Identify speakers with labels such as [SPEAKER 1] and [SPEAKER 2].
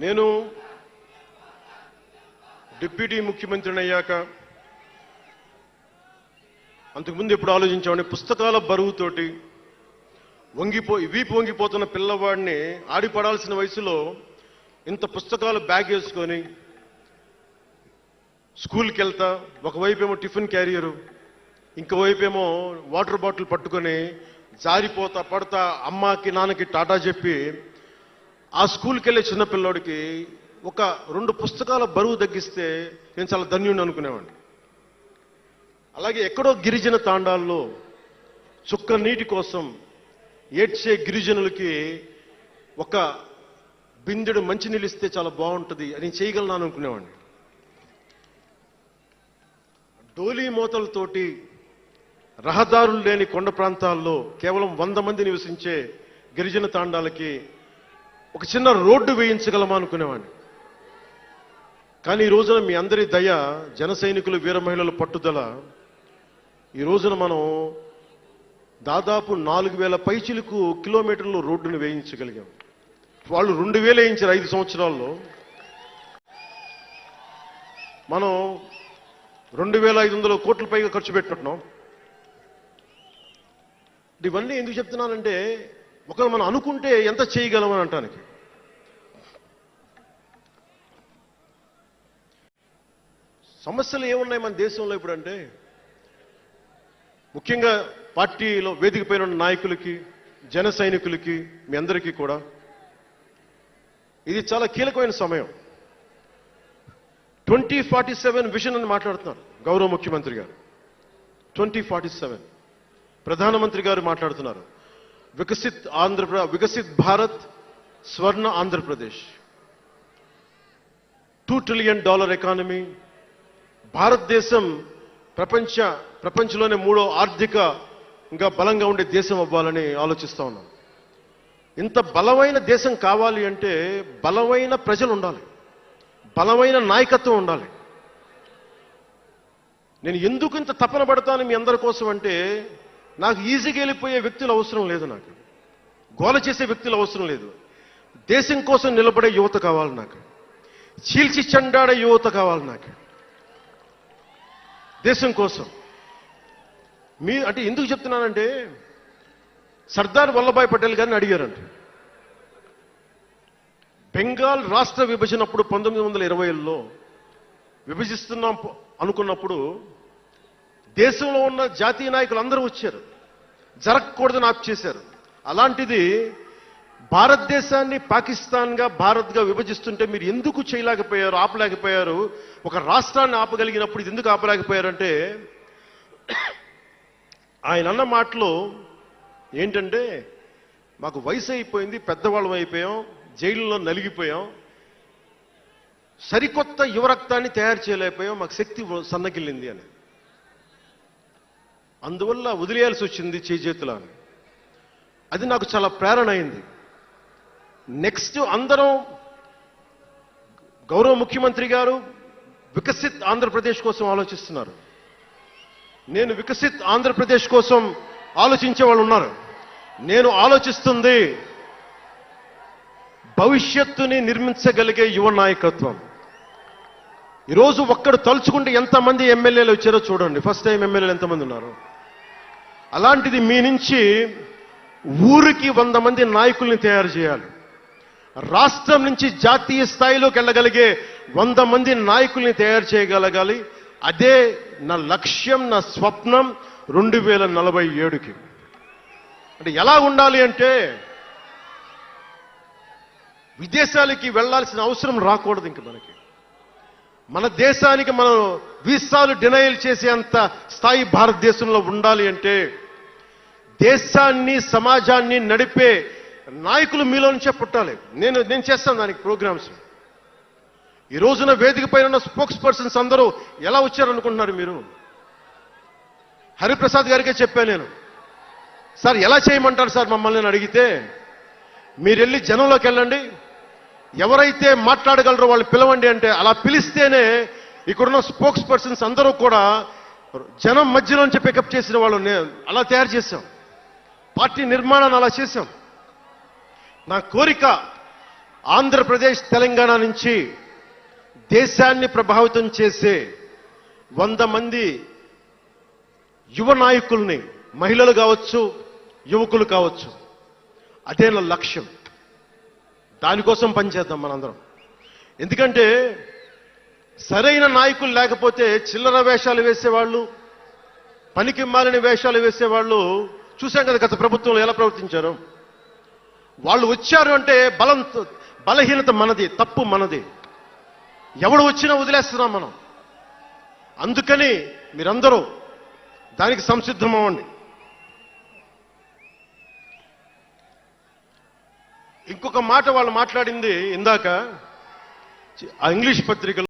[SPEAKER 1] నేను డిప్యూటీ ముఖ్యమంత్రిని అయ్యాక అంతకుముందు ఎప్పుడు ఆలోచించామని పుస్తకాల బరువుతోటి వీపు వంగిపోతున్న పిల్లవాడిని ఆడిపడాల్సిన వయసులో ఇంత పుస్తకాలు బ్యాగ్ వేసుకొని స్కూల్కి వెళ్తా, ఒకవైపు ఏమో టిఫిన్ క్యారియరు, ఇంకోవైపు ఏమో వాటర్ బాటిల్ పట్టుకొని జారిపోతా పడతా అమ్మకి నాన్నకి టాటా చెప్పి ఆ స్కూల్కి వెళ్ళే చిన్నపిల్లోడికి ఒక 2 పుస్తకాల బరువు తగ్గిస్తే నేను చాలా ధన్యుడిని అనుకునేవాడిని. అలాగే ఎక్కడో గిరిజన తాండాల్లో చుక్క నీటి కోసం ఏడ్చే గిరిజనులకి ఒక బిందెడు మంచినీళ్ళు ఇస్తే చాలా బాగుంటుంది అని చేయగలను అనుకునేవాడిని. డోలీ మూతలతోటి రహదారులు లేని కొండ ప్రాంతాల్లో కేవలం 100 మంది నివసించే గిరిజన తాండాలకి ఒక చిన్న రోడ్డు వేయించగలమా అనుకునేవాడిని. కానీ ఈ రోజున మీ అందరి దయ, జన సైనికులు, వీర మహిళల పట్టుదల, ఈ రోజున మనం దాదాపు 4000 పైచిలకు కిలోమీటర్లు రోడ్డును వేయించగలిగాం. వాళ్ళు 2000 వేయించారు 5 సంవత్సరాల్లో. మనం 2500 కోట్ల పైగా ఖర్చు పెట్టినట్టున్నాం. ఇవన్నీ ఎందుకు చెప్తున్నానంటే, ఒకరు మనం అనుకుంటే ఎంత చేయగలమని అంటానికి. సమస్యలు ఏమున్నాయి మన దేశంలో ఇప్పుడంటే, ముఖ్యంగా పార్టీలో వేదిక పైన ఉన్న నాయకులకి, జన సైనికులకి, మీ అందరికీ కూడా ఇది చాలా కీలకమైన సమయం. 2047 విజన్ అని మాట్లాడుతున్నారు గౌరవ ముఖ్యమంత్రి గారు. 2047 ప్రధానమంత్రి గారు మాట్లాడుతున్నారు. వికసిత్ భారత్, స్వర్ణ ఆంధ్రప్రదేశ్, $2 ట్రిలియన్ ఎకానమీ, భారతదేశం ప్రపంచంలోనే 3వ ఆర్థికంగా బలంగా ఉండే దేశం అవ్వాలని ఆలోచిస్తా ఉన్నాం. ఇంత బలమైన దేశం కావాలి అంటే బలమైన ప్రజలు ఉండాలి, బలమైన నాయకత్వం ఉండాలి. నేను ఎందుకు ఇంత తపన పడతాను మీ అందరి కోసం అంటే, నాకు ఈజీగా వెళ్ళిపోయే వ్యక్తులు అవసరం లేదు, నాకు గోల చేసే వ్యక్తులు అవసరం లేదు. దేశం కోసం నిలబడే యువత కావాలి, నాకు చీల్చి చెండాడే యువత కావాలి, నాకు దేశం కోసం. అంటే ఎందుకు చెప్తున్నానంటే, సర్దార్ వల్లభాయ్ పటేల్ గారిని అడిగారంట. బెంగాల్ రాష్ట్ర విభజనప్పుడు 1920లో విభజిస్తున్నాం అనుకున్నప్పుడు దేశంలో ఉన్న జాతీయ నాయకులు అందరూ వచ్చారు, జరగకూడదని ఆప్ చేశారు. అలాంటిది భారతదేశాన్ని పాకిస్తాన్గా, భారత్గా విభజిస్తుంటే మీరు ఎందుకు చేయలేకపోయారు, ఆపలేకపోయారు? ఒక రాష్ట్రాన్ని ఆపగలిగినప్పుడు ఇది ఎందుకు ఆపలేకపోయారంటే, ఆయన అన్న మాటలు ఏంటంటే, మాకు వయసు అయిపోయింది, పెద్దవాళ్ళం అయిపోయాం, జైలులో నలిగిపోయాం, సరికొత్త యువరక్తాన్ని తయారు చేయలేకపోయాం, మాకు శక్తి సన్నగిల్లింది అని. అందువల్ల వదిలేయాల్సి వచ్చింది చేజేతుల అని. అది నాకు చాలా ప్రేరణ అయింది. నెక్స్ట్ అందరం, గౌరవ ముఖ్యమంత్రి గారు వికసిత్ ఆంధ్రప్రదేశ్ కోసం ఆలోచిస్తున్నారు. నేను వికసిత్ ఆంధ్రప్రదేశ్ కోసం ఆలోచించే వాళ్ళు ఉన్నారు. నేను ఆలోచిస్తుంది భవిష్యత్తుని నిర్మించగలిగే యువ నాయకత్వం. ఈరోజు ఒక్కడు తలుచుకుంటే ఎంతమంది ఎమ్మెల్యేలు వచ్చారో చూడండి. ఫస్ట్ టైం ఎమ్మెల్యేలు ఎంతమంది ఉన్నారు? అలాంటిది మీ నుంచి ఊరికి 100 మంది నాయకుల్ని తయారు చేయాలి. రాష్ట్రం నుంచి జాతీయ స్థాయిలోకి వెళ్ళగలిగే 100 మంది నాయకుల్ని తయారు చేయగలగాలి. అదే నా లక్ష్యం, నా స్వప్నం 2047కి. అంటే ఎలా ఉండాలి అంటే, విదేశాలకి వెళ్లాల్సిన అవసరం రాకూడదు ఇంక మనకి. మన దేశానికి మనం వీసాలు డినైల్ చేసేంత స్థాయి భారతదేశంలో ఉండాలి అంటే, దేశాన్ని, సమాజాన్ని నడిపే నాయకులు మీలో నుంచే పుట్టాలి. నేను చేస్తాను దానికి ప్రోగ్రామ్స్. ఈ రోజున వేదిక పైన ఉన్న స్పోక్స్ పర్సన్స్ అందరూ ఎలా వచ్చారనుకుంటున్నారు మీరు? హరిప్రసాద్ గారికే చెప్పాను నేను, సార్ ఎలా చేయమంటారు సార్ మమ్మల్ని అని అడిగితే, మీరు వెళ్ళి జనంలోకి వెళ్ళండి, ఎవరైతే మాట్లాడగలరో వాళ్ళు పిలవండి అంటే, అలా పిలిస్తేనే ఇక్కడున్న స్పోక్స్ పర్సన్స్ అందరూ కూడా జనం మధ్యలోంచి పికప్ చేసిన వాళ్ళు అలా తయారు చేశాం. పార్టీ నిర్మాణాన్ని అలా చేశాం. నా కోరిక ఆంధ్రప్రదేశ్ తెలంగాణ నుంచి దేశాన్ని ప్రభావితం చేసే 100 మంది యువ నాయకుల్ని, మహిళలు కావచ్చు, యువకులు కావచ్చు, అదే నా లక్ష్యం. దానికోసం పనిచేద్దాం మనందరం. ఎందుకంటే సరైన నాయకులు లేకపోతే చిల్లర వేషాలు వేసేవాళ్ళు, పనికి మాలిన వేషాలు వేసేవాళ్ళు చూశాం కదా గత ప్రభుత్వంలో ఎలా ప్రవర్తించారు. వాళ్ళు వచ్చారు అంటే బలహీనత మనది, తప్పు మనది. ఎవడు వచ్చినా వదిలేస్తున్నాం మనం. అందుకని మీరందరూ దానికి సంసిద్ధం అవ్వండి. ఇంకొక మాట వాళ్ళు మాట్లాడింది ఇందాక, ఆ ఇంగ్లీష్ పత్రికలో